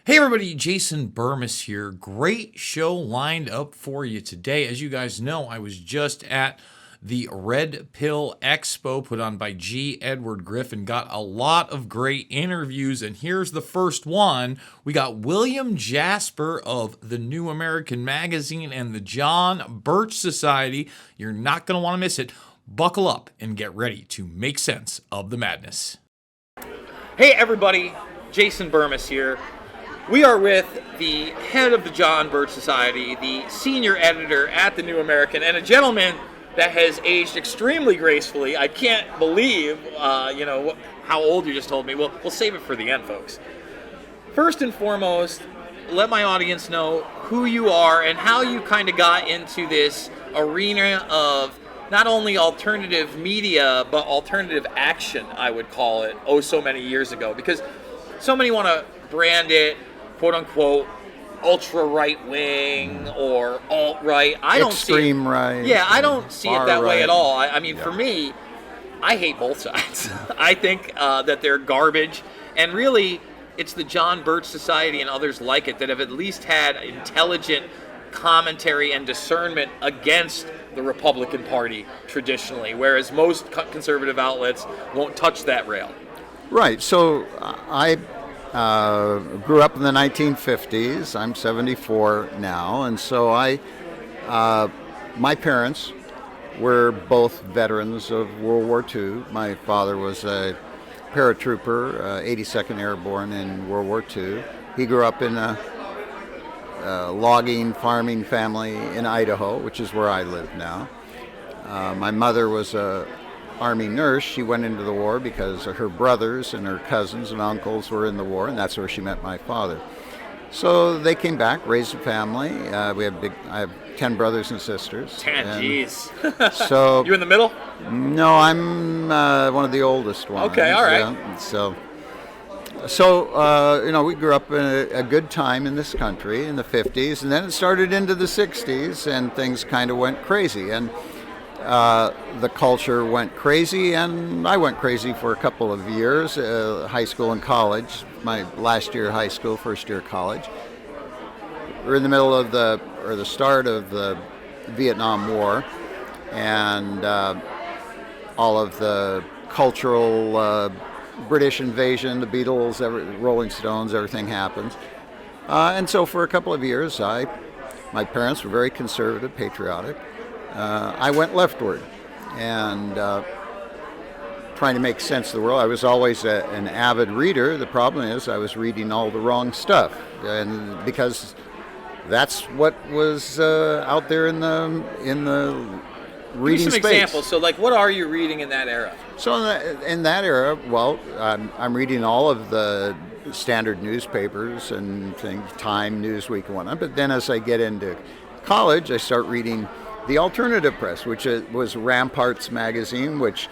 Hey everybody, Jason Bermas here. Great show lined up for you today. As you guys know, I was just at the Red Pill Expo put on by G. Edward Griffin. Got a lot of great interviews, and here's the first one. We got William Jasper of the New American Magazine and the John Birch Society. You're not going to want to miss it. Buckle up and get ready to make sense of the madness. Hey everybody, Jason Bermas here. We are with the head of the John Birch Society, the senior editor at the New American, and a gentleman that has aged extremely gracefully. I can't believe, how old you just told me. We'll save it for the end, folks. First and foremost, let my audience know who you are and how you kind of got into this arena of not only alternative media, but alternative action, I would call it, so many years ago. Because so many want to brand it, quote unquote, ultra right wing or alt right. I don't see extreme right. Yeah, I don't see it that way at all. I mean, Yeah. For me, I hate both sides. I think that they're garbage, and really, it's the John Birch Society and others like it that have at least had intelligent commentary and discernment against the Republican Party traditionally, whereas most conservative outlets won't touch that rail. Right. So I grew up in the 1950s. I'm 74 now, and so my parents were both veterans of World War II. My father was a paratrooper, 82nd Airborne in World War II. He grew up in a logging, farming family in Idaho, which is where I live now. My mother was a Army nurse. She went into the war because her brothers and her cousins and uncles were in the war, and that's where she met my father. So they came back, raised a family. I have 10 brothers and sisters. 10, jeez. So You in the middle? no, I'm one of the oldest ones. Okay, all right. Yeah, so we grew up in a good time in this country in the 50s, and then it started into the 60s, and things kind of went crazy. And the culture went crazy, and I went crazy for a couple of years, high school and college, my last year of high school, first year of college. We're in the middle of the start of the Vietnam War, and all of the cultural British invasion, the Beatles, Rolling Stones, everything happens. And so for a couple of years, my parents were very conservative, patriotic. I went leftward and trying to make sense of the world. I was always an avid reader. The problem is I was reading all the wrong stuff, and because that's what was out there in the reading Give me some space. examples. So, what are you reading in that era? So in that era, well, I'm reading all of the standard newspapers and things, Time, Newsweek, and whatnot. But then as I get into college, I start reading the alternative press, which was Ramparts magazine, which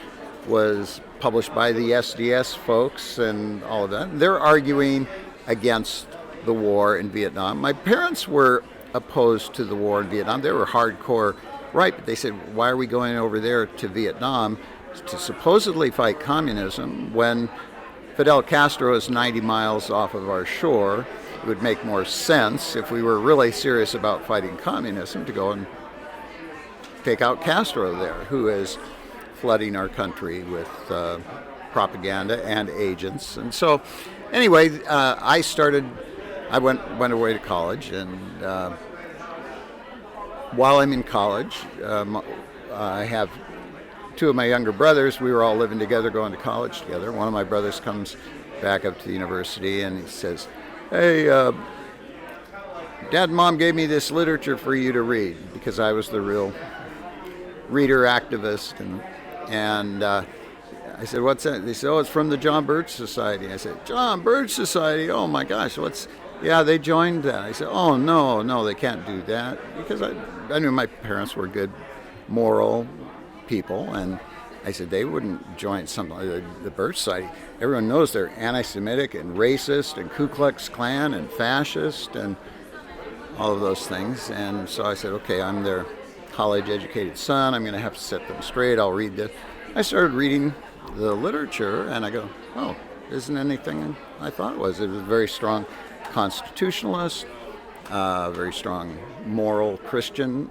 was published by the SDS folks and all of that. They're arguing against the war in Vietnam. My parents were opposed to the war in Vietnam. They were hardcore right, but they said, why are we going over there to Vietnam to supposedly fight communism when Fidel Castro is 90 miles off of our shore? It would make more sense if we were really serious about fighting communism to go and take out Castro there, who is flooding our country with propaganda and agents. And so, anyway, I went away to college, and while I'm in college, I have two of my younger brothers. We were all living together, going to college together. One of my brothers comes back up to the university, and he says, "Hey, Dad and Mom gave me this literature for you to read," because I was the real reader activist, and I said, "What's that?" They said, "Oh, it's from the John Birch Society." I said, "John Birch Society? Oh my gosh, yeah, they joined that." I said, "Oh no, they can't do that," because I knew my parents were good, moral people, and I said they wouldn't join something like the Birch Society. Everyone knows they're anti-Semitic and racist and Ku Klux Klan and fascist and all of those things. And so I said, okay, I'm their college-educated son. I'm going to have to set them straight. I'll read this. I started reading the literature, and I go, oh, isn't anything I thought it was. It was a very strong constitutionalist, very strong moral Christian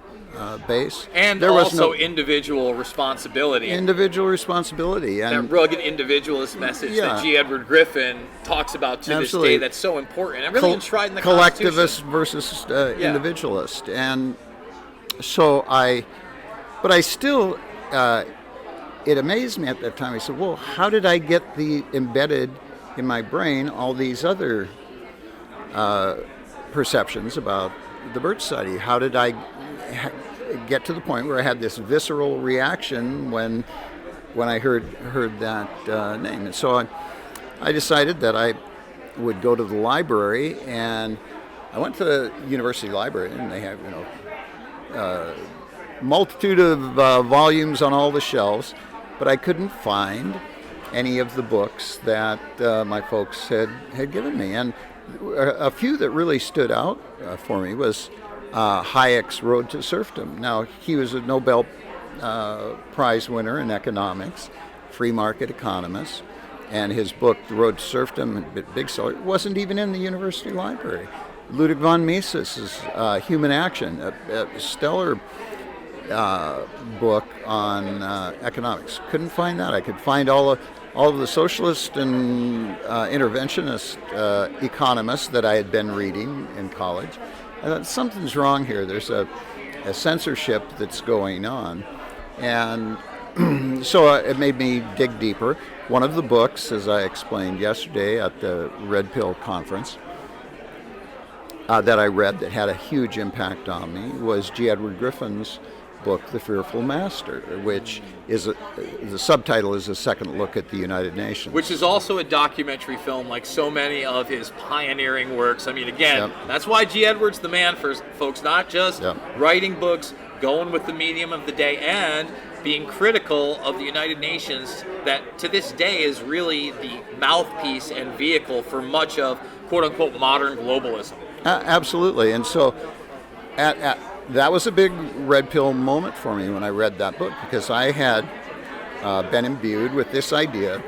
base. And there was also no individual responsibility. individual responsibility. That And rugged individualist message Yeah. that G. Edward Griffin talks about to Absolutely. this day that's so important and really enshrined in the Constitution. collectivist versus individualist. And so but I still, it amazed me at that time. I said, well, how did I get embedded in my brain all these other perceptions about the Birch Society? How did I get to the point where I had this visceral reaction when I heard that name? And so I decided that I would go to the library, and I went to the university library, and they have multitude of volumes on all the shelves, but I couldn't find any of the books that my folks had given me. And a few that really stood out for me was Hayek's Road to Serfdom. Now, he was a Nobel Prize winner in economics, free market economist, and his book, The Road to Serfdom, big seller, wasn't even in the university library. Ludwig von Mises's Human Action, a stellar book on economics. Couldn't find that. I could find all of the socialist and interventionist economists that I had been reading in college. I thought, something's wrong here. There's a censorship that's going on. And so it made me dig deeper. One of the books, as I explained yesterday at the Red Pill conference, that I read that had a huge impact on me was G. Edward Griffin's book, The Fearful Master, which is the subtitle is A Second Look at the United Nations. Which is also a documentary film, like so many of his pioneering works. I mean, again, that's why G. Edward's the man for folks, not just writing books, going with the medium of the day, and being critical of the United Nations, that to this day is really the mouthpiece and vehicle for much of quote-unquote modern globalism. Absolutely. And so that was a big red pill moment for me when I read that book, because I had been imbued with this idea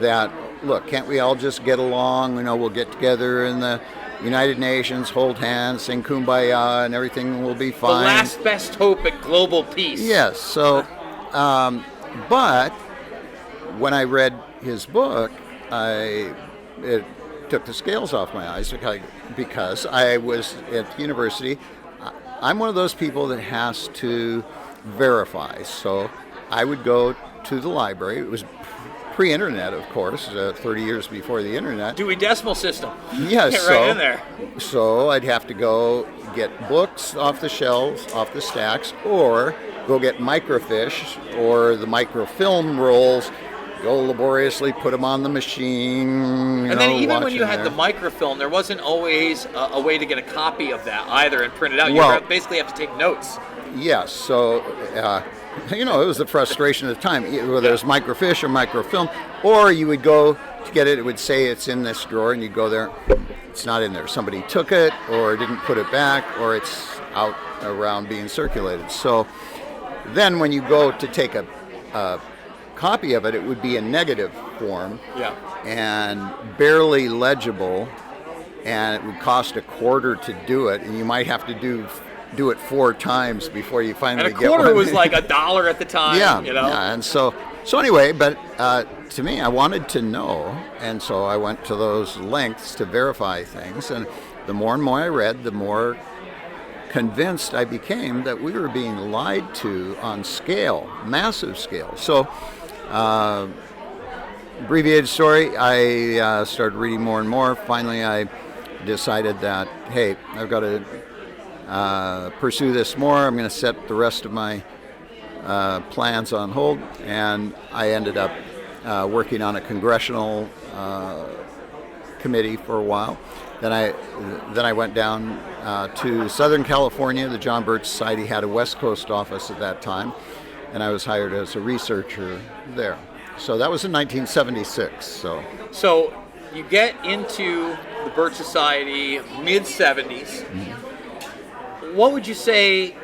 that, look, can't we all just get along? We'll get together in the United Nations, hold hands, sing Kumbaya, and everything will be fine. The last best hope at global peace. Yes. So, but when I read his book, it took the scales off my eyes, because I was at the university. I'm one of those people that has to verify. So I would go to the library. It was pre-internet, of course, 30 years before the internet. Dewey Decimal System. Yes. Get right in there. So I'd have to go get books off the shelves, off the stacks, or go get microfiche or the microfilm rolls, go laboriously put them on the machine. And then even when you had the microfilm, there wasn't always a way to get a copy of that either and print it out. You basically have to take notes. Yes. So, it was the frustration of the time, whether it was microfiche or microfilm, or you would go to get it, it would say it's in this drawer, and you'd go there, it's not in there. Somebody took it or didn't put it back, or it's out around being circulated. So then when you go to take a copy of it, it would be in negative form and barely legible, and it would cost $0.25 to do it, and you might have to do it 4 times before you finally get one. And $0.25 was like $1 at the time. Yeah, and so anyway, but to me, I wanted to know, and so I went to those lengths to verify things, and the more and more I read, the more convinced I became that we were being lied to on scale, massive scale. So, abbreviated story, I started reading more and more. Finally, I decided that, hey, I've got to pursue this more. I'm going to set the rest of my plans on hold, and I ended up working on a congressional committee for a while. Then I went down to Southern California. The John Birch Society had a West Coast office at that time, and I was hired as a researcher there. So that was in 1976. So you get into the Birch Society mid-70s. Mm-hmm. What would you say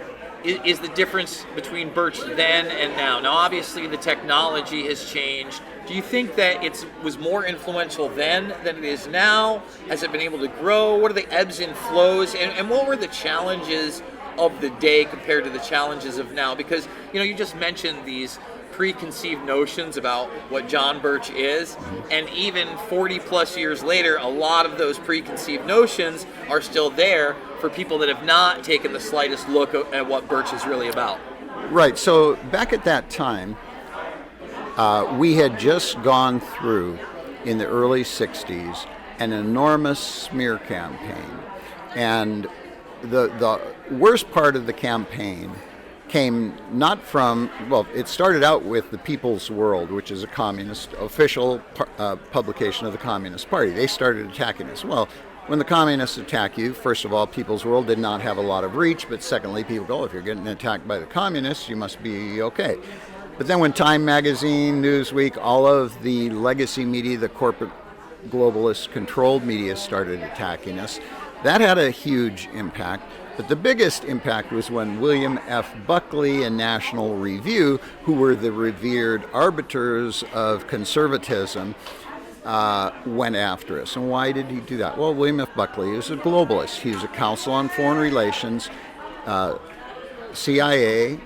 is the difference between Birch then and now? Now, obviously, the technology has changed Do you think that it was more influential then than it is now? Has it been able to grow? What are the ebbs and flows? And what were the challenges of the day compared to the challenges of now? Because, you just mentioned these preconceived notions about what John Birch is, and even 40 plus years later, a lot of those preconceived notions are still there for people that have not taken the slightest look at what Birch is really about. Right. So back at that time, we had just gone through, in the early 60s, an enormous smear campaign. And the worst part of the campaign came not from, it started out with the People's World, which is a communist, official publication of the Communist Party. They started attacking us. Well, when the communists attack you, first of all, People's World did not have a lot of reach, but secondly, people go, if you're getting attacked by the communists, you must be okay. But then when Time Magazine, Newsweek, all of the legacy media, the corporate globalist controlled media started attacking us, that had a huge impact. But the biggest impact was when William F. Buckley and National Review, who were the revered arbiters of conservatism, went after us. And why did he do that? Well, William F. Buckley is a globalist. He was a Council on Foreign Relations, CIA,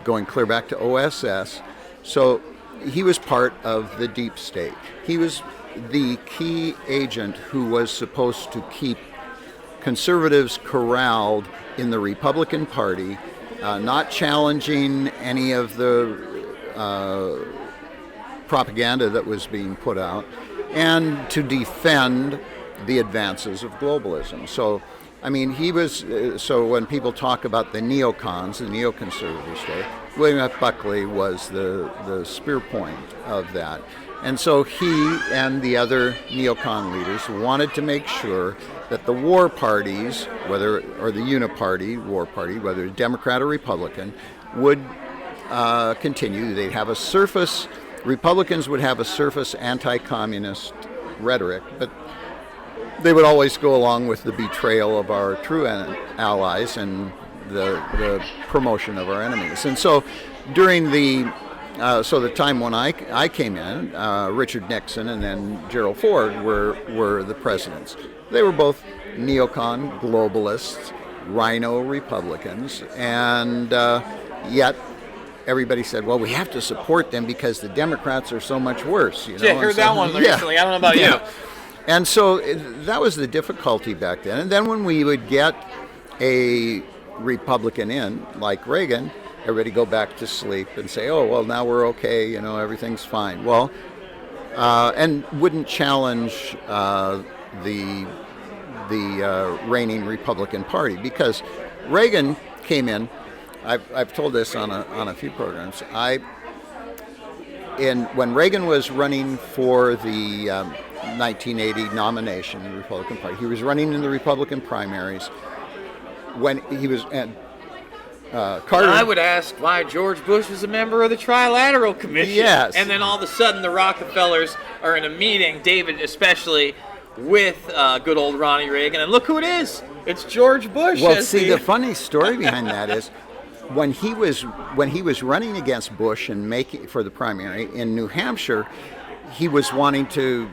going clear back to OSS. So he was part of the deep state. He was the key agent who was supposed to keep conservatives corralled in the Republican Party, not challenging any of the propaganda that was being put out, and to defend the advances of globalism. So, I mean, he was, so when people talk about the neocons, the neoconservative state, William F. Buckley was the spear point of that. And so he and the other neocon leaders wanted to make sure that the war parties, or the uniparty war party, whether Democrat or Republican, would continue. They'd have a surface, Republicans would have a surface anti-communist rhetoric, but they would always go along with the betrayal of our true allies and the promotion of our enemies. And so during the time when I came in, Richard Nixon and then Gerald Ford were the presidents. They were both neocon globalists, rhino Republicans, and yet everybody said, well, we have to support them because the Democrats are so much worse. Yeah, I heard that one recently. I don't know about you. And so that was the difficulty back then. And then when we would get a Republican in, like Reagan, everybody go back to sleep and say, oh, well, now we're okay, everything's fine. Well, and wouldn't challenge the reigning Republican Party, because Reagan came in. I've told this on a few programs. When Reagan was running for the 1980 nomination in the Republican Party, he was running in the Republican primaries. When he was Carter. I would ask why George Bush was a member of the Trilateral Commission. Yes. And then all of a sudden the Rockefellers are in a meeting, David especially, with good old Ronnie Reagan. And look who it is. It's George Bush. Well, see, the funny story behind that is when he was running against Bush and making for the primary in New Hampshire, he was wanting to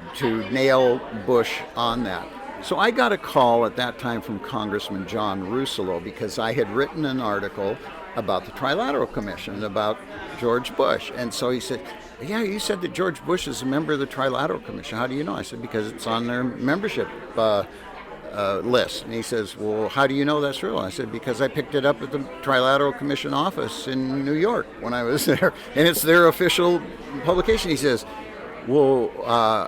nail Bush on that. So I got a call at that time from Congressman John Russolo because I had written an article about the Trilateral Commission, about George Bush. And so he said, yeah, you said that George Bush is a member of the Trilateral Commission. How do you know? I said, because it's on their membership list. And he says, well, how do you know that's real? I said, because I picked it up at the Trilateral Commission office in New York when I was there. And it's their official publication. He says, well,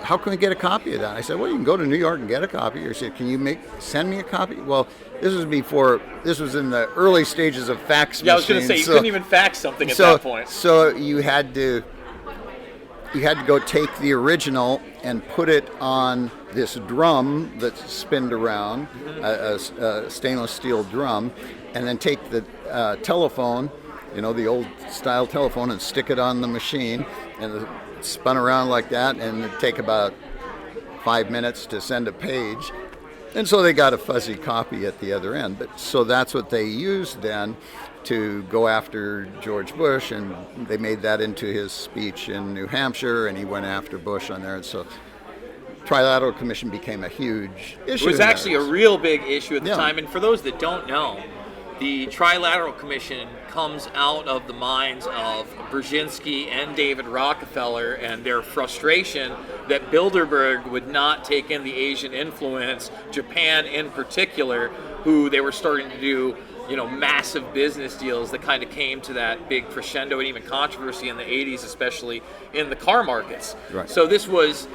how can we get a copy of that? I said, well, you can go to New York and get a copy. Or said, can you send me a copy? Well, this was in the early stages of fax machines. Yeah, I was going to say, you couldn't even fax something at that point. So you had to go take the original and put it on this drum that's spinned around, a stainless steel drum, and then take the telephone, the old style telephone, and stick it on the machine, and it spun around like that, and it'd take about 5 minutes to send a page. And so they got a fuzzy copy at the other end. But so that's what they used then to go after George Bush, and they made that into his speech in New Hampshire, and he went after Bush on there. And so Trilateral Commission became a huge issue. It was actually a real big issue at the Yeah. time. And for those that don't know, the Trilateral Commission comes out of the minds of Brzezinski and David Rockefeller and their frustration that Bilderberg would not take in the Asian influence, Japan in particular, who they were starting to do, you know, massive business deals that kind of came to that big crescendo and even controversy in the 80s, especially in the car markets. Right. So this was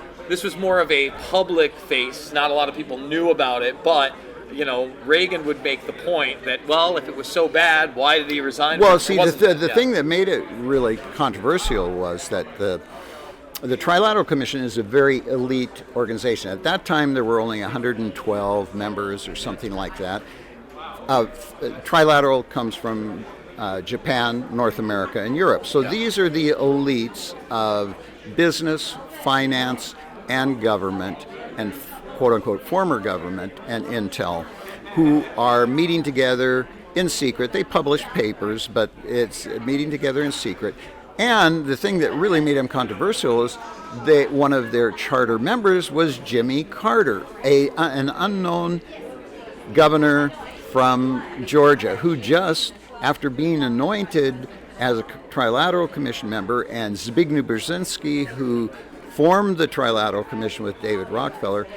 more of a public face. Not a lot of people knew about it, but you know, Reagan would make the point that, well, if it was so bad, why did he resign? Well, see, the thing that made it really controversial was that the Trilateral Commission is a very elite organization. At that time, there were only 112 members or something like that. Trilateral comes from Japan, North America, and Europe. So these are the elites of business, finance, and government, and quote-unquote former government and intel, who are meeting together in secret. They publish papers, but it's meeting together in secret. And the thing that really made them controversial is one of their charter members was Jimmy Carter, an unknown governor from Georgia, who just, after being anointed as a Trilateral Commission member, and Zbigniew Brzezinski, who formed the Trilateral Commission with David Rockefeller,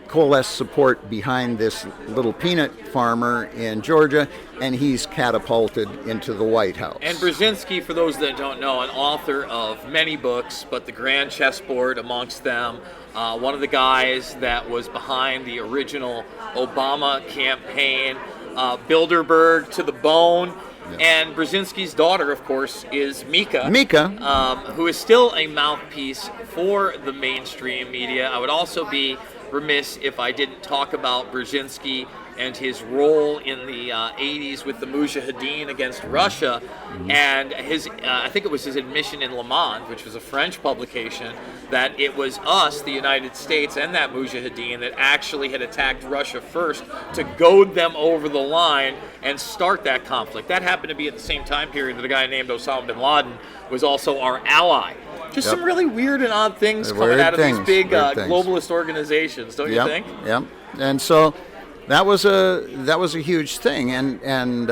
coalesced support behind this little peanut farmer in Georgia, and he's catapulted into the White House. And Brzezinski, for those that don't know, an author of many books, but The Grand Chessboard amongst them, one of the guys that was behind the original Obama campaign, Bilderberg to the bone. Yeah. And Brzezinski's daughter, of course, is Mika, who is still a mouthpiece for the mainstream media. I would also be remiss if I didn't talk about Brzezinski and his role in the 80s with the Mujahideen against Russia, and his, I think it was his admission in Le Monde, which was a French publication, that it was us, the United States, and that Mujahideen that actually had attacked Russia first to goad them over the line and start that conflict. That happened to be at the same time period that a guy named Osama bin Laden was also our ally. Just some really weird and odd things coming out of these big globalist organizations, don't you think? Yep. And so that was a huge thing, and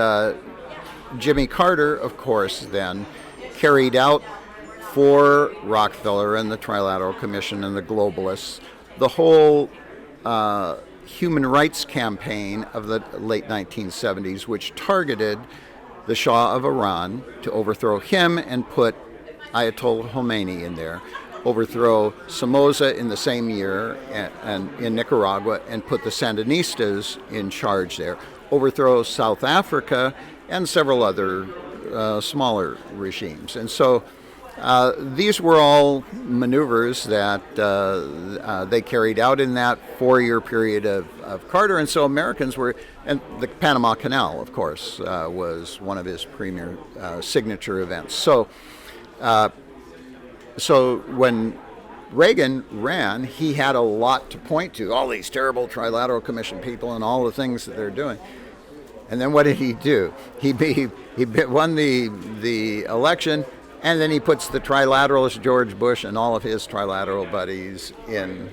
Jimmy Carter, of course, then carried out for Rockefeller and the Trilateral Commission and the globalists the whole human rights campaign of the late 1970s, which targeted the Shah of Iran to overthrow him and put Ayatollah Khomeini in there, overthrow Somoza in the same year and in Nicaragua, and put the Sandinistas in charge there, overthrow South Africa and several other smaller regimes. And so these were all maneuvers that they carried out in that 4-year period of Carter. And so Americans were, and the Panama Canal, of course, was one of his premier signature events. So when Reagan ran, he had a lot to point to, all these terrible Trilateral Commission people and all the things that they're doing. And then what did he do? He won the election, and then he puts the trilateralist George Bush and all of his trilateral buddies in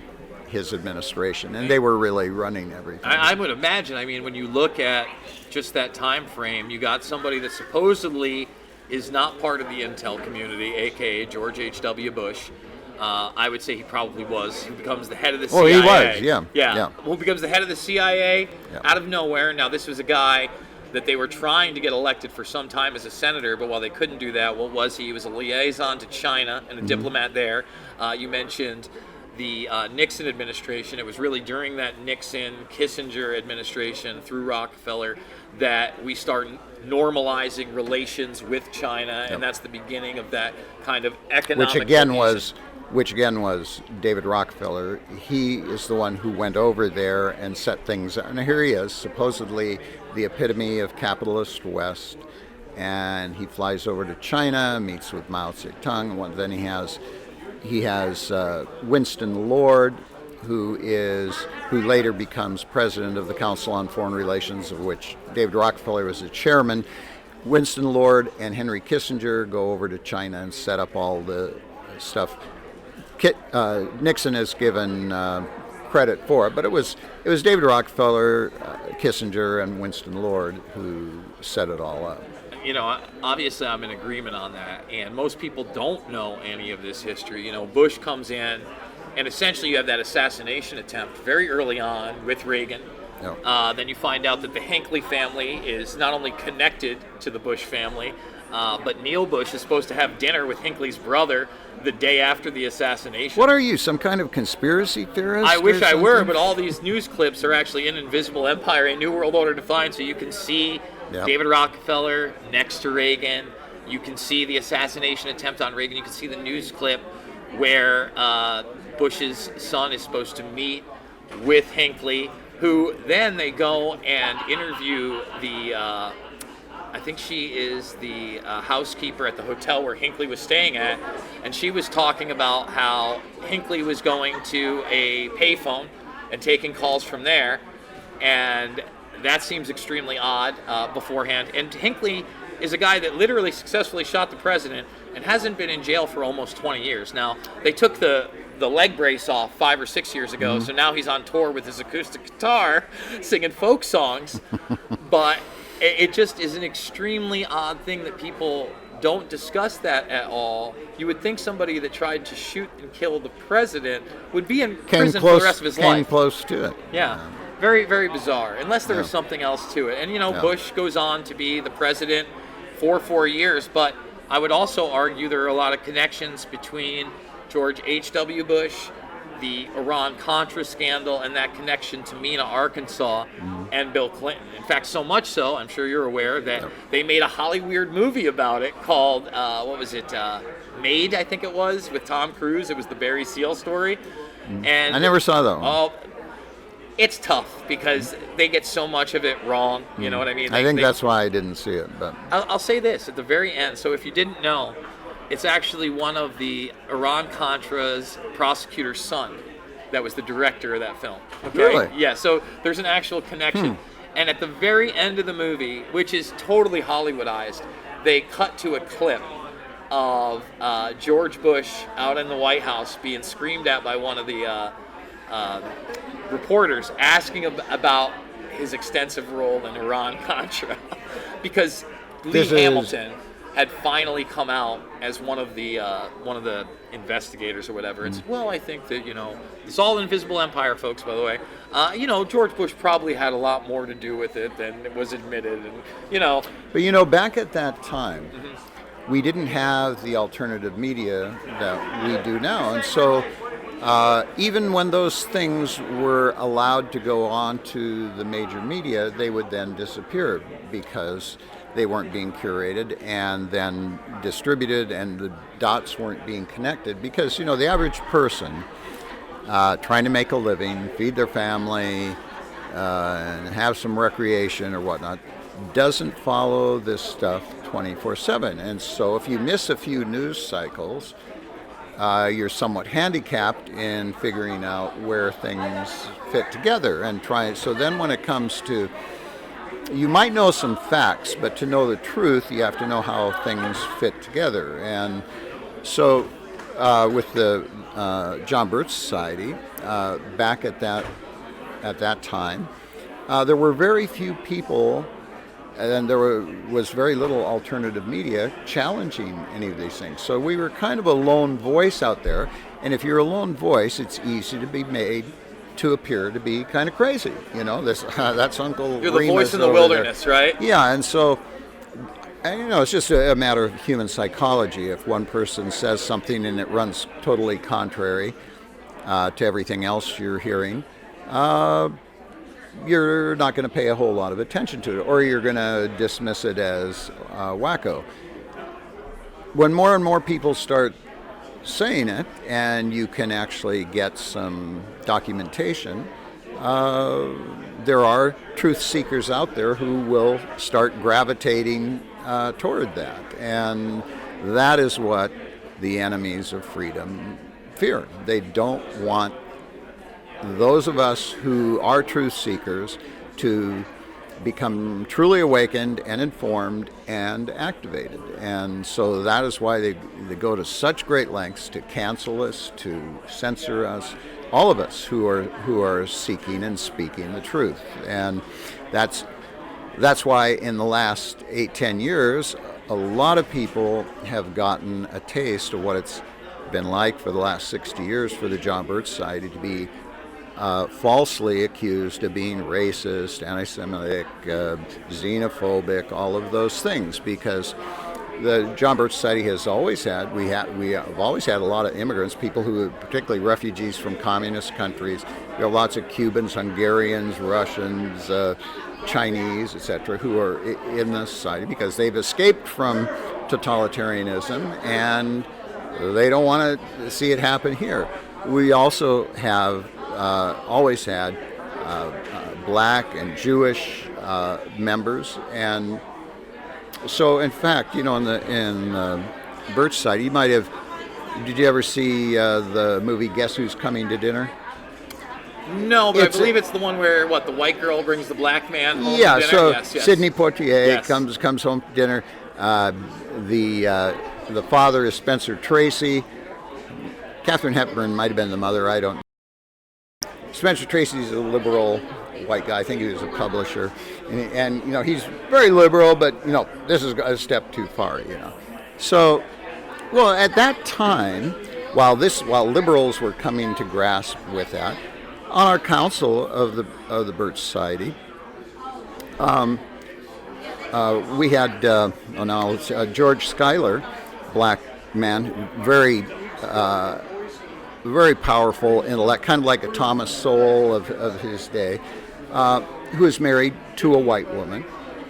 his administration, and they were really running everything. I would imagine. I mean, when you look at just that time frame, you got somebody that supposedly is not part of the intel community, aka George H.W. Bush. I would say he probably was. He becomes the head of the CIA. Oh, he was, yeah. Well, becomes the head of the CIA out of nowhere. Now, this was a guy that they were trying to get elected for some time as a senator, but while they couldn't do that, what was he? He was a liaison to China and a diplomat there. You mentioned the Nixon administration. It was really during that Nixon-Kissinger administration through Rockefeller that we start normalizing relations with China, and that's the beginning of that kind of economic which again was David Rockefeller. He is the one who went over there and set things up. And here he is, supposedly the epitome of capitalist West, and he flies over to China, meets with Mao Zedong. Then he has Winston Lord, who later becomes president of the Council on Foreign Relations, of which David Rockefeller was the chairman. Winston Lord and Henry Kissinger go over to China and set up all the stuff. Nixon is given credit for it, but it was David Rockefeller, Kissinger, and Winston Lord who set it all up. Obviously I'm in agreement on that, and most people don't know any of this history. Bush comes in, and essentially you have that assassination attempt very early on with Reagan. Yeah. Then you find out that the Hinckley family is not only connected to the Bush family, but Neil Bush is supposed to have dinner with Hinckley's brother the day after the assassination. What are you, some kind of conspiracy theorist? I wish I were, but all these news clips are actually in Invisible Empire, A New World Order Defined, so you can see David Rockefeller next to Reagan. You can see the assassination attempt on Reagan. You can see the news clip where Bush's son is supposed to meet with Hinckley, who then they go and interview the, I think she is the housekeeper at the hotel where Hinckley was staying at, and she was talking about how Hinckley was going to a payphone and taking calls from there, and that seems extremely odd beforehand. And Hinckley is a guy that literally successfully shot the president and hasn't been in jail for almost 20 years. Now, they took the leg brace off 5 or 6 years ago, so now he's on tour with his acoustic guitar singing folk songs. But it just is an extremely odd thing that people don't discuss that at all. You would think somebody that tried to shoot and kill the president would be in prison for the rest of his life. Came close to it. Yeah. Very, very bizarre, unless there was something else to it. And, Bush goes on to be the president for 4 years, but I would also argue there are a lot of connections between George H.W. Bush, the Iran-Contra scandal, and that connection to Mena, Arkansas, and Bill Clinton. In fact, so much so, I'm sure you're aware, that they made a Hollywood movie about it called, Made, I think it was, with Tom Cruise. It was the Barry Seal story. And I never saw that one. Oh, it's tough because they get so much of it wrong. You know what I mean? I think that's why I didn't see it. But I'll say this at the very end. So if you didn't know, it's actually one of the Iran-Contra's prosecutor's son that was the director of that film. Okay? Really? Yeah, so there's an actual connection. And at the very end of the movie, which is totally Hollywoodized, they cut to a clip of George Bush out in the White House being screamed at by one of the reporters asking about his extensive role in Iran-Contra because Lee Hamilton had finally come out as one of the investigators or whatever. And said, well, I think that, it's all Invisible Empire, folks, by the way. George Bush probably had a lot more to do with it than it was admitted. And, But, back at that time, we didn't have the alternative media that we do now. And so even when those things were allowed to go on to the major media, they would then disappear because they weren't being curated and then distributed, and the dots weren't being connected because, the average person trying to make a living, feed their family, and have some recreation or whatnot, doesn't follow this stuff 24/7. And so if you miss a few news cycles, you're somewhat handicapped in figuring out where things fit together and try. So then when it comes to, you might know some facts, but to know the truth, you have to know how things fit together. And so with the John Birch Society, back at that time, there were very few people, and there was very little alternative media challenging any of these things. So we were kind of a lone voice out there, and if you're a lone voice, it's easy to be made to appear to be kind of crazy. That's Uncle You're the Remus voice in the over wilderness, there. right? Yeah, and so, it's just a matter of human psychology. If one person says something and it runs totally contrary to everything else you're hearing, you're not going to pay a whole lot of attention to it, or you're going to dismiss it as wacko. When more and more people start saying it, and you can actually get some documentation, there are truth seekers out there who will start gravitating toward that. And that is what the enemies of freedom fear. They don't want those of us who are truth seekers to become truly awakened and informed and activated. And so that is why they go to such great lengths to cancel us, to censor us, all of us who are seeking and speaking the truth. And that's why in the last 8-10 years, a lot of people have gotten a taste of what it's been like for the last 60 years for the John Birch Society to be falsely accused of being racist, anti-Semitic, xenophobic, all of those things, because the John Birch Society has always had, we have always had a lot of immigrants, people who, particularly refugees from communist countries. There are lots of Cubans, Hungarians, Russians, Chinese, etc., who are in the society because they've escaped from totalitarianism and they don't want to see it happen here. We also have always had black and Jewish members, and so in fact, in the Birch Society, you might have. Did you ever see the movie Guess Who's Coming to Dinner? No, but I believe it's the one where the white girl brings the black man home to dinner? So yes. Sidney Poitier comes home to dinner. The father is Spencer Tracy. Katharine Hepburn might have been the mother. I don't know. Spencer Tracy's a liberal white guy. I think he was a publisher, and he's very liberal, but this is a step too far. So, well, at that time, while liberals were coming to grasp with that, on our council of the Birch Society, we had George Schuyler, black man, very powerful intellect, kind of like a Thomas Sowell of his day, who was married to a white woman.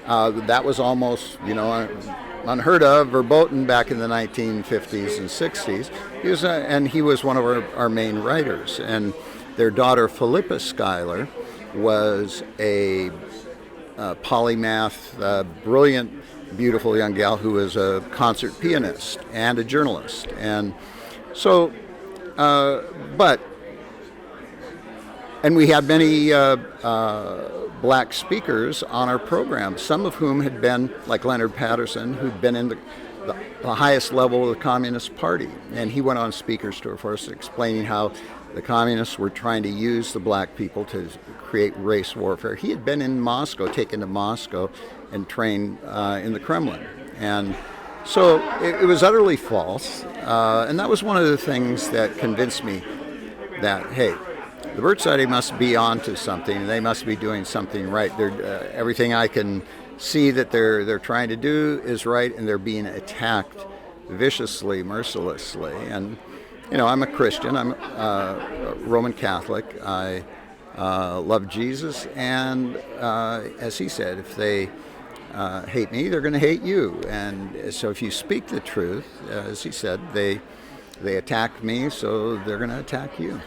That was almost, unheard of, verboten back in the 1950s and 60s. He was one of our main writers. And their daughter, Philippa Schuyler, was a polymath, brilliant, beautiful young gal who was a concert pianist and a journalist. And so, and we had many black speakers on our program, some of whom had been, like Leonard Patterson, who'd been in the highest level of the Communist Party. And he went on speaker's tour for us, explaining how the communists were trying to use the black people to create race warfare. He had been in Moscow, taken to Moscow, and trained in the Kremlin. And so it was utterly false. And that was one of the things that convinced me that, hey, the Birch Society must be onto something. They must be doing something right. Everything I can see that they're trying to do is right, and they're being attacked viciously, mercilessly. And I'm a Christian. I'm a Roman Catholic. I love Jesus, and as he said, if they hate me, they're going to hate you. And so if you speak the truth, as he said, they attack me, so they're going to attack you.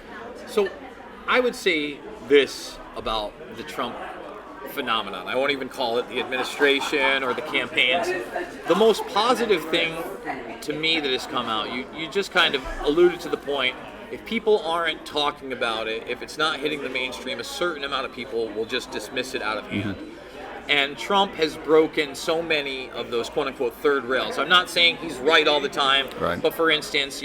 So I would say this about the Trump phenomenon. I won't even call it the administration or the campaigns. The most positive thing to me that has come out, you just kind of alluded to the point, if people aren't talking about it, if it's not hitting the mainstream, a certain amount of people will just dismiss it out of hand. Mm-hmm. And Trump has broken so many of those quote-unquote third rails. I'm not saying he's right all the time, right. But for instance,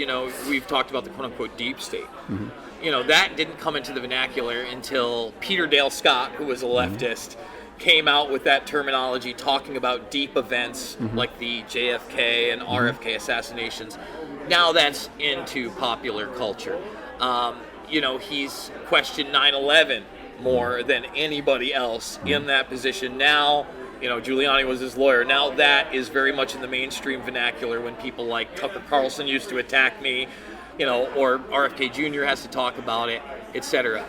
we've talked about the quote-unquote deep state. Mm-hmm. That didn't come into the vernacular until Peter Dale Scott, who was a leftist, came out with that terminology talking about deep events like the JFK and RFK assassinations. Now that's into popular culture. He's questioned 9/11 more than anybody else in that position. Now, Giuliani was his lawyer. Now that is very much in the mainstream vernacular when people like Tucker Carlson used to attack me, or RFK Jr. has to talk about it, etc.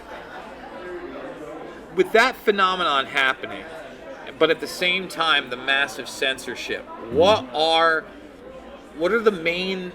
With that phenomenon happening, but at the same time, the massive censorship, what are the main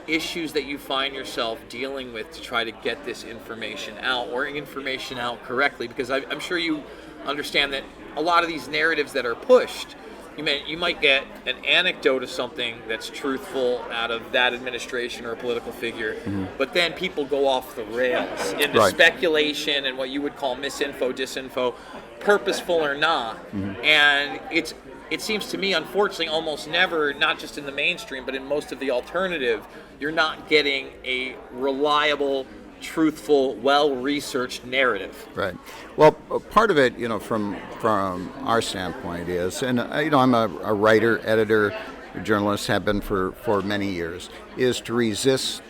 issues that you find yourself dealing with to try to get this information out, or information out correctly? Because I'm sure you understand that a lot of these narratives that are pushed, you might get an anecdote of something that's truthful out of that administration or a political figure, but then people go off the rails into speculation and what you would call misinfo, disinfo, purposeful or not. And it seems to me, unfortunately, almost never, not just in the mainstream, but in most of the alternative, you're not getting a reliable, truthful, well-researched narrative. Right. Well, part of it, from our standpoint is, and I'm a writer, editor, journalist, have been for many years, is to resist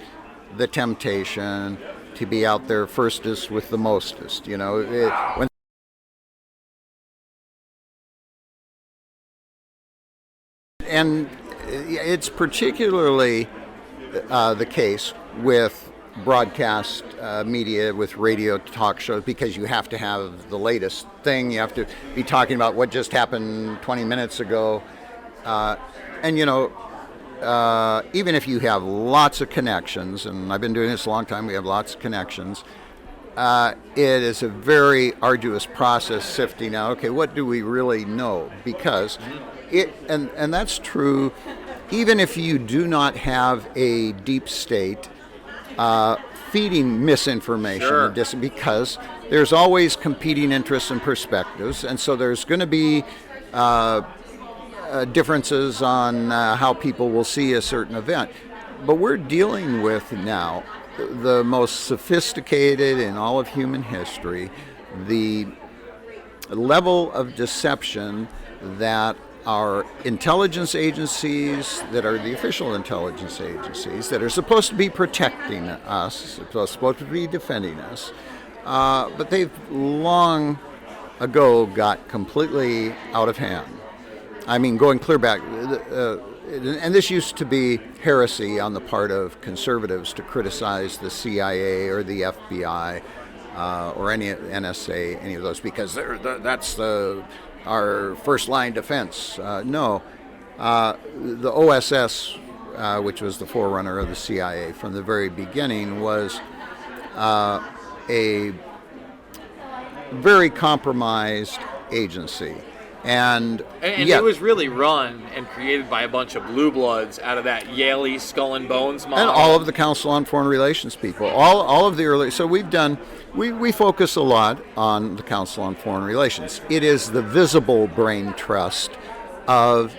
the temptation to be out there firstest with the mostest. And it's particularly the case with broadcast media, with radio talk shows, because you have to have the latest thing. You have to be talking about what just happened 20 minutes ago. And even if you have lots of connections, and I've been doing this a long time, we have lots of connections, it is a very arduous process sifting out, okay, what do we really know? Because and that's true even if you do not have a deep state feeding misinformation, because there's always competing interests and perspectives, and so there's going to be differences on how people will see a certain event. But we're dealing with now the most sophisticated in all of human history, the level of deception that our intelligence agencies, that are the official intelligence agencies, that are supposed to be protecting us, supposed to be defending us, but they've long ago got completely out of hand. I mean, going clear back, and this used to be heresy on the part of conservatives to criticize the CIA or the FBI or any NSA, any of those, because that's our first line defense. No. The OSS, which was the forerunner of the CIA from the very beginning, was a very compromised agency. And it was really run and created by a bunch of blue bloods out of that Yaley Skull and Bones model. And all of the Council on Foreign Relations people, all of the early. So we focus a lot on the Council on Foreign Relations. It is the visible brain trust of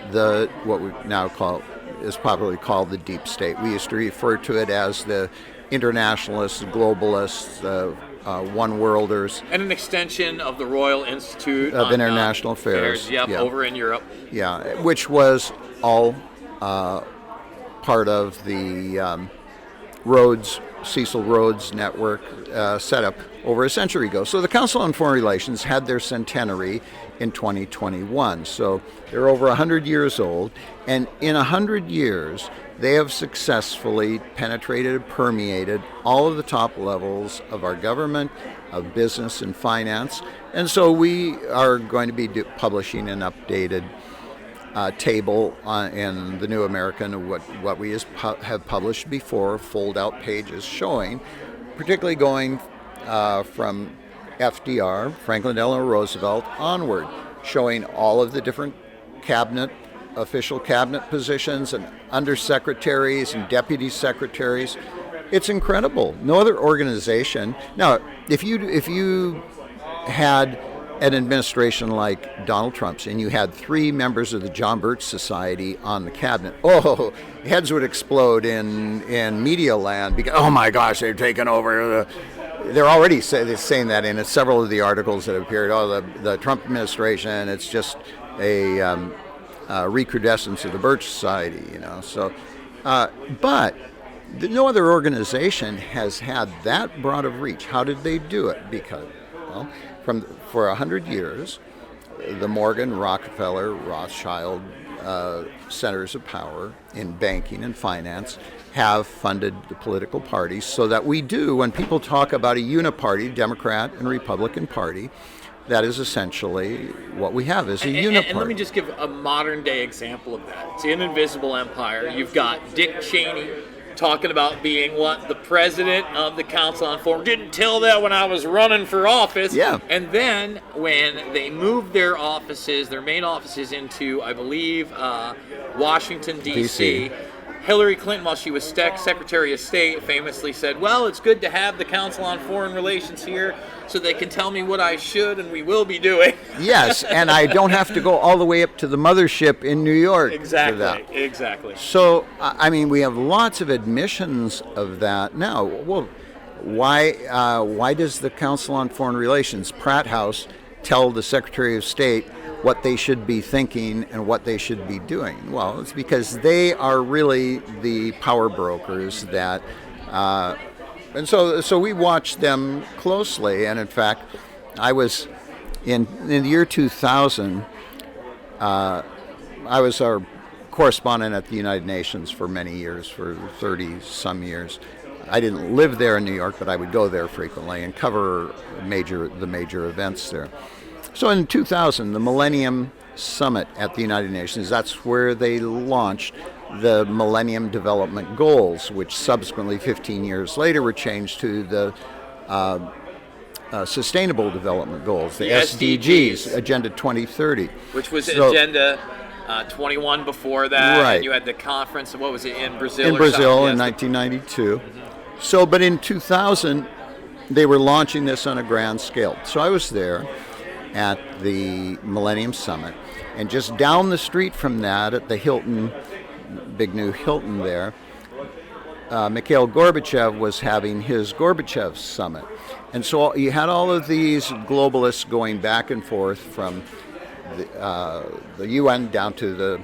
what we now is popularly called the deep state. We used to refer to it as the internationalists, globalists, one-worlders. And an extension of the Royal Institute of International Affairs. Over in Europe. Yeah, which was all part of the Cecil Rhodes network set up over a century ago. So the Council on Foreign Relations had their centenary in 2021. So they're over 100 years old. And in 100 years, they have successfully penetrated and permeated all of the top levels of our government, of business and finance. And so we are going to be publishing an updated table in the New American of what we have published before, fold-out pages showing, particularly going from FDR, Franklin Delano Roosevelt, onward, showing all of the different official cabinet positions and undersecretaries and deputy secretaries. It's incredible. No other organization. Now, if you had an administration like Donald Trump's and you had 3 members of the John Birch Society on the cabinet, heads would explode in media land because, oh my gosh, they've taken over. They're already saying that in several of the articles that have appeared. The Trump administration, it's just a recrudescence of the Birch Society, So, but no other organization has had that broad of reach. How did they do it? Because, for 100 years, the Morgan, Rockefeller, Rothschild centers of power in banking and finance have funded the political parties, so that we do, when people talk about a uniparty, Democrat and Republican Party, that is essentially what we have, is a uniparty. And let me just give a modern day example of that. It's an invisible empire. You've got Dick Cheney talking about being the president of the Council on Foreign. Didn't tell that when I was running for office. Yeah. And then when they moved their main offices into, I believe, Washington, D.C., Hillary Clinton, while she was Secretary of State, famously said, well, it's good to have the Council on Foreign Relations here so they can tell me what I should and we will be doing. Yes, and I don't have to go all the way up to the mothership in New York. Exactly. So, I mean, we have lots of admissions of that now. Well, why does the Council on Foreign Relations, Pratt House, tell the Secretary of State what they should be thinking and what they should be doing? Well, it's because they are really the power brokers that, and so we watched them closely. And in fact, I was in the year 2000. I was our correspondent at the United Nations for many years, for 30 some years. I didn't live there in New York, but I would go there frequently and cover the major events there. So in 2000, the Millennium Summit at the United Nations, that's where they launched the Millennium Development Goals, which subsequently, 15 years later, were changed to the Sustainable Development Goals, the SDGs, Agenda 2030. Which was Agenda 21 before that. Right. And you had the conference, what was it, in Brazil? In Brazil in 1992. Mm-hmm. So, but in 2000, they were launching this on a grand scale. So I was there at the Millennium Summit, and just down the street from that at the Hilton, big new Hilton there, Mikhail Gorbachev was having his Gorbachev Summit. And so you had all of these globalists going back and forth from the UN down to the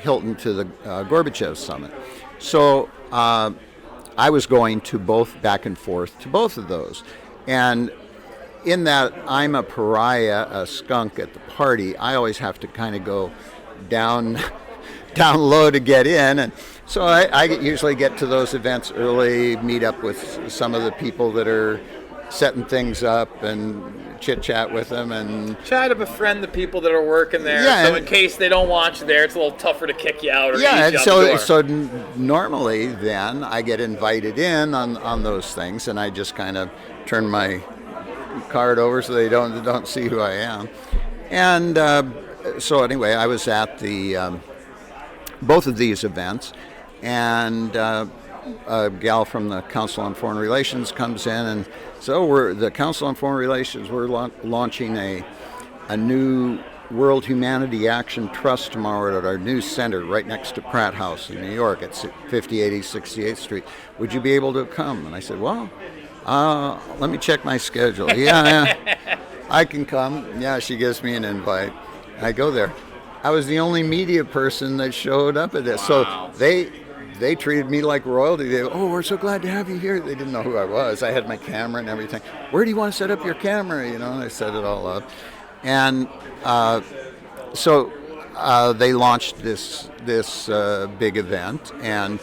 Hilton to the Gorbachev Summit. So I was going to back and forth to both of those. And in that I'm a pariah, a skunk at the party, I always have to kind of go down low to get in. And so I usually get to those events early, meet up with some of the people that are setting things up and chit-chat with them. And try to befriend the people that are working there. Yeah, so in case they don't want you there, it's a little tougher to kick you out or yeah, ease you and out the door. so normally then I get invited in on those things, and I just kind of turn my card over so they don't see who I am. And so anyway, I was at the both of these events, and a gal from the Council on Foreign Relations comes in, and so the Council on Foreign Relations, we're launching a new World Humanity Action Trust tomorrow at our new center right next to Pratt House in New York at 5080 68th Street. Would you be able to come? And I said, well, let me check my schedule. Yeah, I can come. Yeah, she gives me an invite. I go there. I was the only media person that showed up at this. Wow. So they treated me like royalty. They, we're so glad to have you here. They didn't know who I was. I had my camera and everything. Where do you want to set up your camera? And I set it all up. And so they launched this big event, and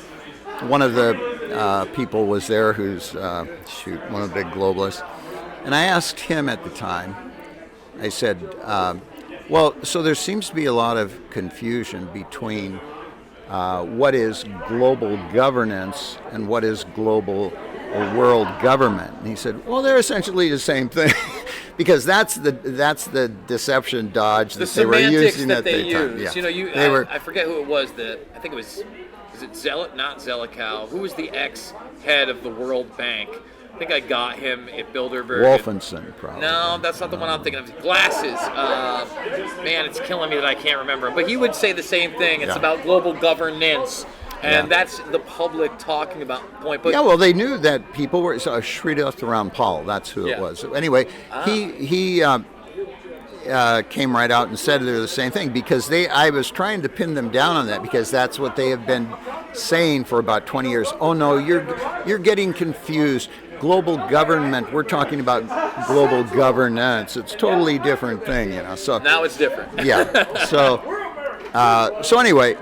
one of the people was there who's one of the big globalists. And I asked him at the time, I said, well, so there seems to be a lot of confusion between what is global governance and what is global or world government. And he said, well, they're essentially the same thing. Because that's the deception dodge that they were using that at they the time. use. Yeah. I forget who it was. I think it was it not Zelikow? Who was the ex-head of the World Bank? I think I got him at Bilderberg. Wolfenson, probably. No, that's not the one I'm thinking of. Glasses. Man, it's killing me that I can't remember him. But he would say the same thing. It's about global governance. And that's the public talking about point. But yeah, well, they knew that people were Sridhar Paul. That's who it was. So anyway, he came right out and said they're the same thing because I was trying to pin them down on that because that's what they have been saying for about 20 years. Oh no, you're getting confused. Global government. We're talking about global governance. It's a totally different thing, So now it's different. Yeah. So anyway.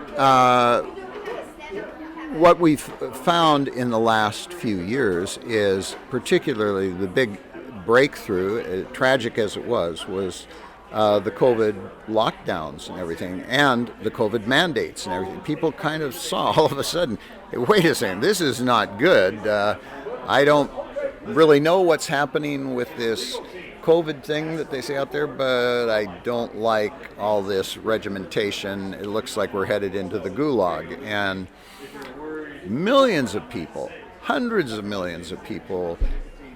What we've found in the last few years is particularly the big breakthrough, tragic as it was the COVID lockdowns and everything, and the COVID mandates and everything. People kind of saw all of a sudden, hey, wait a second, this is not good. I don't really know what's happening with this COVID thing that they say out there, but I don't like all this regimentation. It looks like we're headed into the gulag. And millions of people, hundreds of millions of people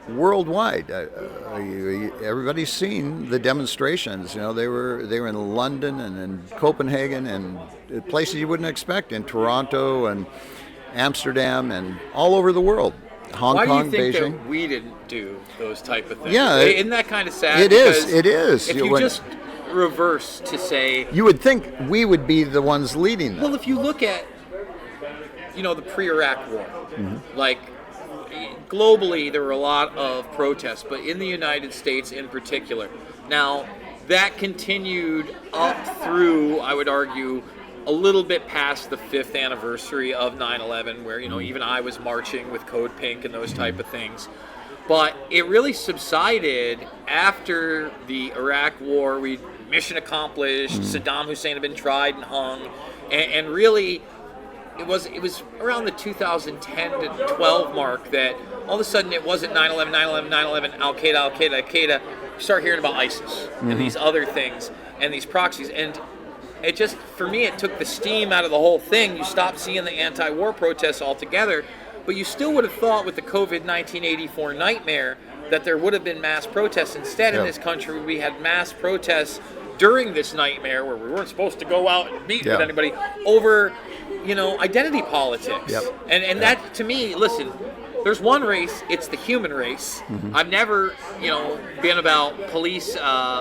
worldwide. Everybody's seen the demonstrations. They were in London and in Copenhagen and places you wouldn't expect, in Toronto and Amsterdam and all over the world. Hong Kong, Why do you think Beijing. that we didn't do those type of things? Yeah, Isn't that kind of sad? It is. If you just reverse to say, you would think we would be the ones leading them. well, if you look at, the pre-Iraq war, like globally there were a lot of protests, but in the United States in particular. Now, that continued up through, I would argue, a little bit past the 5th anniversary of 9/11, where, even I was marching with Code Pink and those type of things. But it really subsided after the Iraq war. Mission accomplished. Saddam Hussein had been tried and hung. And really, it was around the 2010 to 12 mark that all of a sudden it wasn't 9/11, 9/11, 9/11, Al-Qaeda, Al-Qaeda, Al-Qaeda. You start hearing about ISIS and these other things and these proxies. And it just, for me, it took the steam out of the whole thing. You stopped seeing the anti-war protests altogether, but you still would have thought with the COVID 1984 nightmare that there would have been mass protests. Instead, in this country, we had mass protests during this nightmare where we weren't supposed to go out and meet with anybody over, identity politics. And that, to me, listen, there's one race, it's the human race. I've never, been about police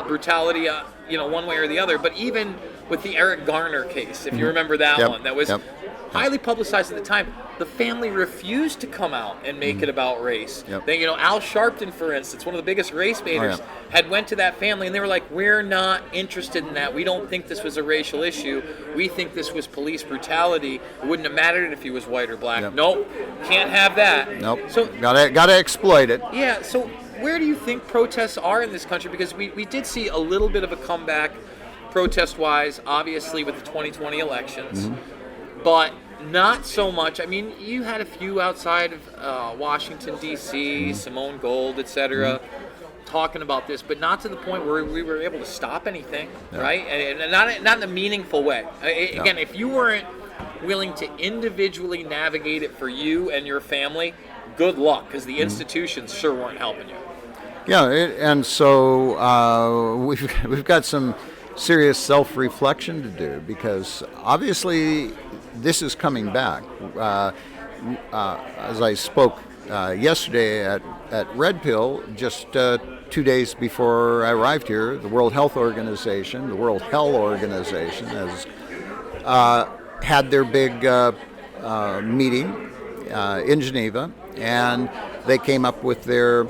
brutality, one way or the other, but even with the Eric Garner case, if you remember that one, that was highly publicized at the time. The family refused to come out and make it about race. Then, Al Sharpton, for instance, one of the biggest race baiters, had went to that family and they were like, we're not interested in that. We don't think this was a racial issue. We think this was police brutality. It wouldn't have mattered if he was white or black. Nope, can't have that. Nope, so gotta exploit it. Yeah, so where do you think protests are in this country? Because we did see a little bit of a comeback protest-wise, obviously, with the 2020 elections. But not so much. I mean, you had a few outside of Washington, D.C., Simone Gold, etc., talking about this, but not to the point where we were able to stop anything, right? And not in a meaningful way. Again, if you weren't willing to individually navigate it for you and your family, good luck, because the institutions sure weren't helping you. Yeah, and so we've got some serious self-reflection to do, because obviously this is coming back. As I spoke yesterday at Red Pill, just 2 days before I arrived here, the World Health Organization has had their big meeting in Geneva, and they came up with their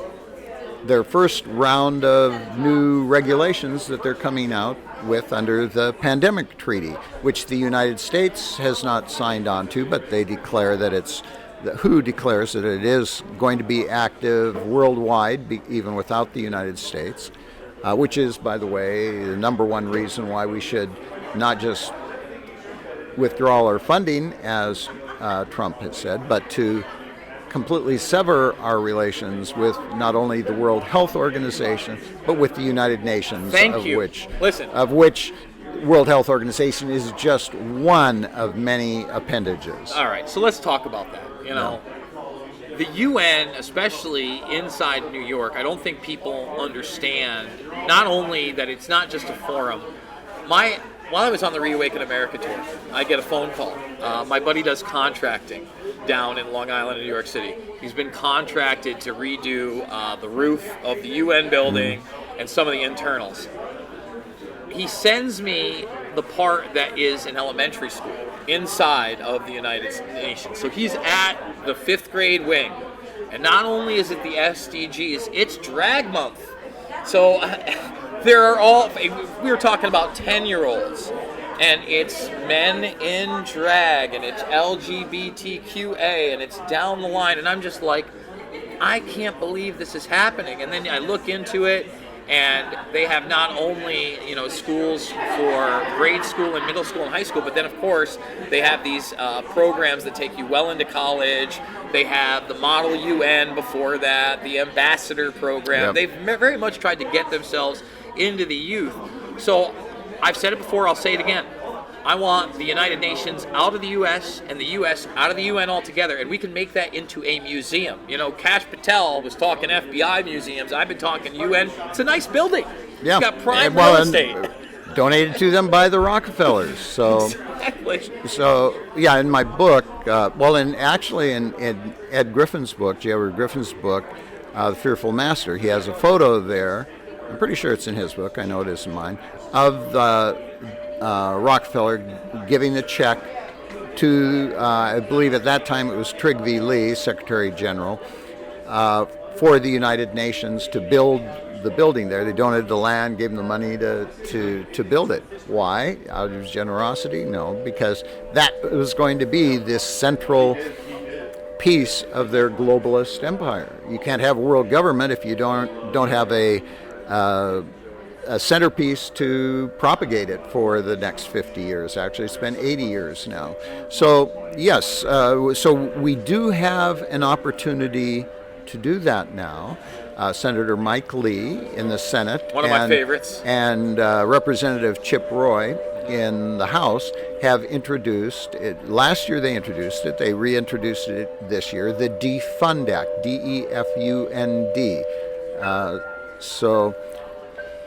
first round of new regulations that they're coming out with under the pandemic treaty, which the United States has not signed on to, but they declare that WHO declares that it is going to be active worldwide, even without the United States, which is, by the way, the number one reason why we should not just withdraw our funding, as Trump has said, but to completely sever our relations with not only the World Health Organization, but with the United Nations, of which World Health Organization is just one of many appendages. All right, so let's talk about that. The UN, especially inside New York, I don't think people understand not only that it's not just a forum. While I was on the Reawaken America tour, I get a phone call. My buddy does contracting down in Long Island in New York City. He's been contracted to redo the roof of the UN building and some of the internals. He sends me the part that is an elementary school inside of the United Nations. So he's at the 5th grade wing. And not only is it the SDGs, it's drag month. So we were talking about 10-year-olds, and it's men in drag, and it's LGBTQA, and it's down the line, and I'm just like, I can't believe this is happening. And then I look into it, And they have not only, schools for grade school and middle school and high school, but then of course they have these programs that take you well into college. They have the Model UN before that, the Ambassador program. Yep. They've very much tried to get themselves into the youth. So I've said it before, I'll say it again. I want the United Nations out of the U.S. and the U.S. out of the UN altogether, and we can make that into a museum. Kash Patel was talking FBI museums. I've been talking UN. It's a nice building. Yeah. It's got prime real estate. Donated to them by the Rockefellers. So, Exactly. So yeah, in my book, in Ed Griffin's book, J. Edward Griffin's book, The Fearful Master, he has a photo there. I'm pretty sure it's in his book. I know it is in mine. Of Rockefeller giving the check to, I believe at that time it was Trigg V. Lee, Secretary General, for the United Nations to build the building there. They donated the land, gave them the money to build it. Why? Out of generosity? No, because that was going to be this central piece of their globalist empire. You can't have a world government if you don't have a centerpiece to propagate it for the next 50 years. Actually, it's been 80 years now. So yes, so we do have an opportunity to do that now. Senator Mike Lee in the Senate, one of my favorites, and Representative Chip Roy in the House have introduced it. Last year they introduced it. They reintroduced it this year. The Defund Act, DEFUND. So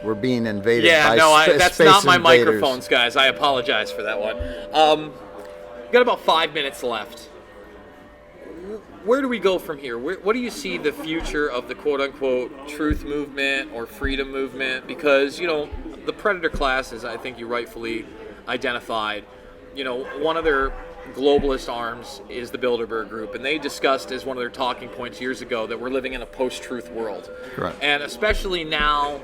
we're being invaded by that's space not my invaders. microphones, guys. I apologize for that one. Got about 5 minutes left. Where do we go from here? What do you see the future of the quote-unquote truth movement or freedom movement? Because, the predator class, as I think you rightfully identified, one of their globalist arms is the Bilderberg Group, and they discussed as one of their talking points years ago that we're living in a post-truth world. Correct. And especially now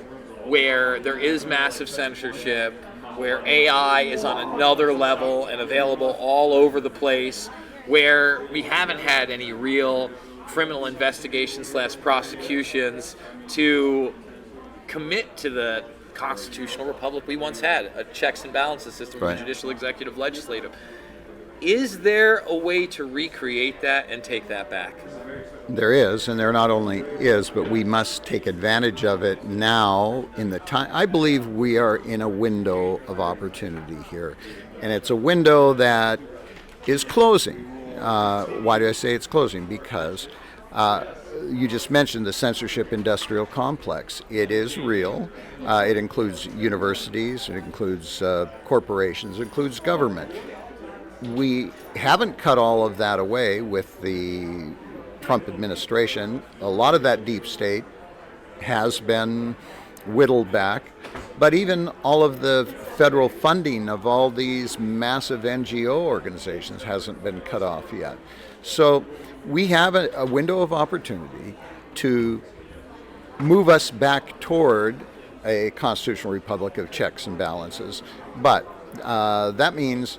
where there is massive censorship, where AI is on another level and available all over the place, where we haven't had any real criminal investigations / prosecutions to commit to the constitutional republic we once had, a checks and balances system, right. Of judicial, executive, legislative. Is there a way to recreate that and take that back? There is, and there not only is, but we must take advantage of it now in the time. I believe we are in a window of opportunity here, and it's a window that is closing. Why do I say it's closing? Because you just mentioned the censorship industrial complex. It is real. It includes universities, it includes corporations, it includes government. We haven't cut all of that away with the Trump administration. A lot of that deep state has been whittled back, but even all of the federal funding of all these massive NGO organizations hasn't been cut off yet. So we have a window of opportunity to move us back toward a constitutional republic of checks and balances, but that means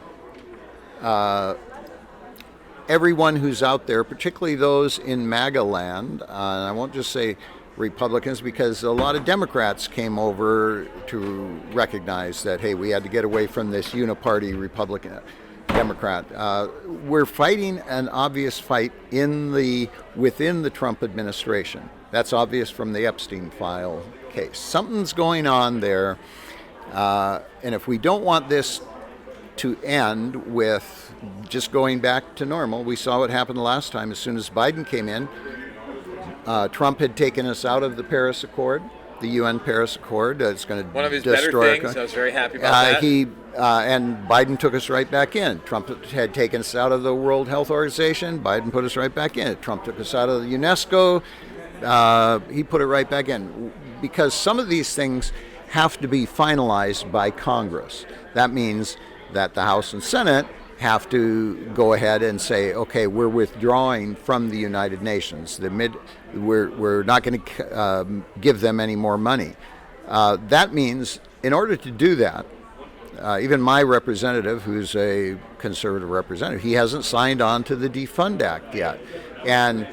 everyone who's out there, particularly those in MAGA land, and I won't just say Republicans, because a lot of Democrats came over to recognize that, hey, we had to get away from this uniparty Republican Democrat. We're fighting an obvious fight within the Trump administration. That's obvious from the Epstein file case. Something's going on there, and if we don't want this to end with just going back to normal, we saw what happened last time. As soon as Biden came in, Trump had taken us out of the Paris Accord, the UN Paris Accord. It's going to one of his destroy better things. I was very happy about that. And Biden took us right back in. Trump had taken us out of the World Health Organization. Biden put us right back in. Trump took us out of the UNESCO. He put it right back in. Because some of these things have to be finalized by Congress. That means that the House and Senate have to go ahead and say, okay, we're withdrawing from the United Nations. We're not going to give them any more money. That means, in order to do that, even my representative, who's a conservative representative, he hasn't signed on to the Defund Act yet. And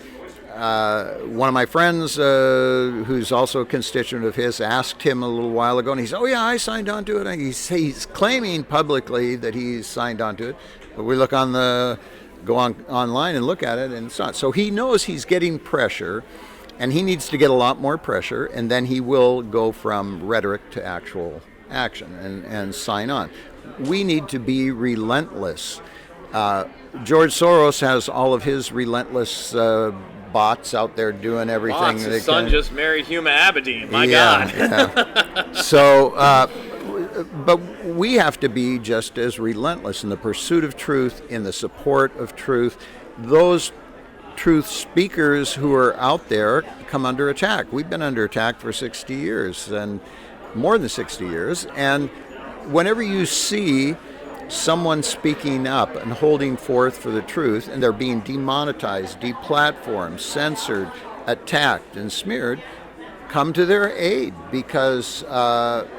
one of my friends, who's also a constituent of his, asked him a little while ago, and he said, "Oh yeah, I signed on to it." And he's claiming publicly that he's signed on to it, but we look go online and look at it, and it's not. So he knows he's getting pressure, and he needs to get a lot more pressure, and then he will go from rhetoric to actual action and sign on. We need to be relentless. George Soros has all of his relentless bots out there doing everything. Bots. His son just married Huma Abedin. My God. God. So, but we have to be just as relentless in the pursuit of truth, in the support of truth. Those truth speakers who are out there come under attack. We've been under attack for 60 years, and more than 60 years. And whenever you see someone speaking up and holding forth for the truth, and they're being demonetized, deplatformed, censored, attacked, and smeared, come to their aid, because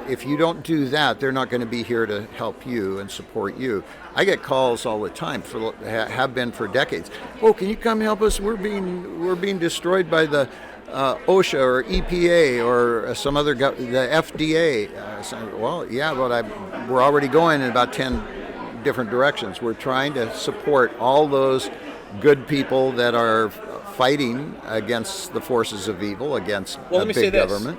if you don't do that, they're not going to be here to help you and support you. I get calls all the time, have been for decades. "Oh, can you come help us? We're being destroyed by the OSHA or EPA or some other the FDA." Well, yeah, but we're already going in about 10 different directions. We're trying to support all those good people that are fighting against the forces of evil, against big government.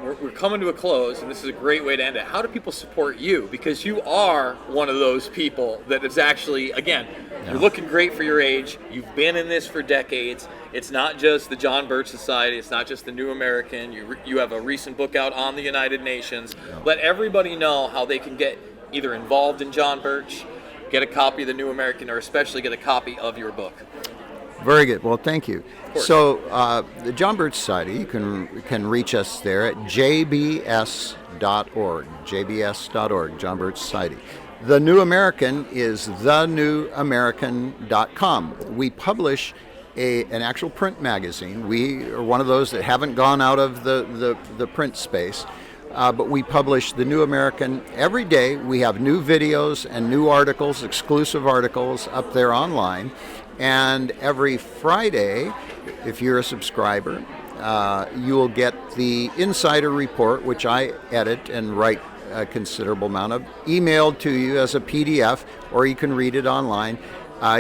We're coming to a close, and this is a great way to end it. How do people support you? Because you are one of those people that is actually, again, you're looking great for your age. You've been in this for decades. It's not just the John Birch Society. It's not just the New American. You have a recent book out on the United Nations. Let everybody know how they can get either involved in John Birch, get a copy of the New American, or especially get a copy of your book. Very good. Well, thank you. So the John Birch Society, you can reach us there at jbs.org, jbs.org, John Birch Society. The New American is thenewamerican.com. We publish an actual print magazine. We are one of those that haven't gone out of the print space. But we publish the New American every day. We have new videos and new articles, exclusive articles up there online. And every Friday, if you're a subscriber, you will get the Insider Report, which I edit and write a considerable amount of, emailed to you as a PDF, or you can read it online.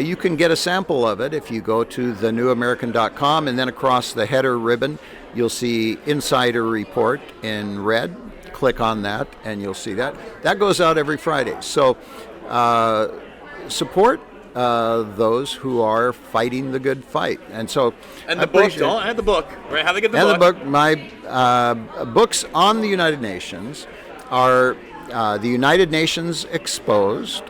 You can get a sample of it if you go to thenewamerican.com, and then across the header ribbon, you'll see Insider Report in red. Click on that, and you'll see that. That goes out every Friday. So support those who are fighting the good fight. And so, and the book, don't add the book. How they get the book? And the book, my books on the United Nations are The United Nations Exposed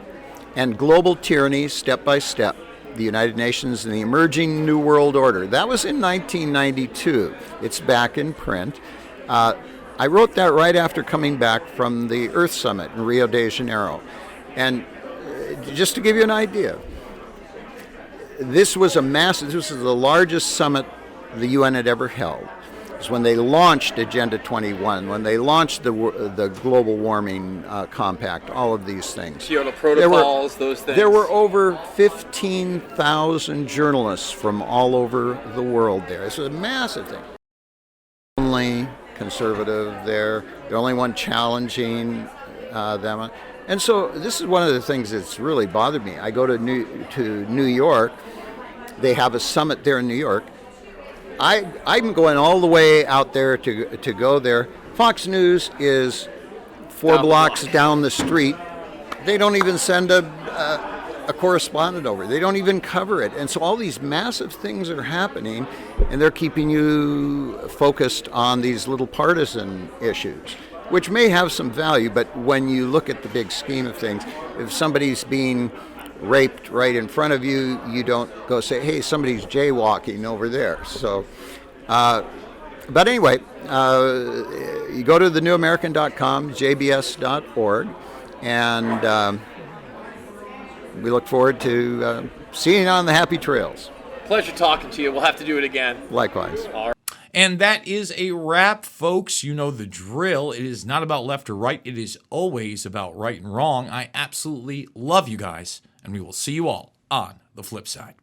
and Global Tyranny Step by Step, the United Nations and the Emerging New World Order. That was in 1992. It's back in print. I wrote that right after coming back from the Earth Summit in Rio de Janeiro. And just to give you an idea, this was the largest summit the UN had ever held. It was when they launched Agenda 21, when they launched the global warming compact, all of these things. Kyoto protocols, those things. There were over 15,000 journalists from all over the world there. This was a massive thing. Only conservative there, the only one challenging them. And so this is one of the things that's really bothered me. I go to New York. They have a summit there in New York. I'm going all the way out there to go there. Fox News is four blocks down the street. They don't even send a correspondent over. They don't even cover it. And so all these massive things are happening, and they're keeping you focused on these little partisan issues, which may have some value, but when you look at the big scheme of things, if somebody's being raped right in front of you, you don't go say, hey, somebody's jaywalking over there. So, but anyway, you go to thenewamerican.com, jbs.org, and we look forward to seeing you on the happy trails. Pleasure talking to you. We'll have to do it again. Likewise. All right. And that is a wrap, folks. You know the drill. It is not about left or right. It is always about right and wrong. I absolutely love you guys, and we will see you all on the flip side.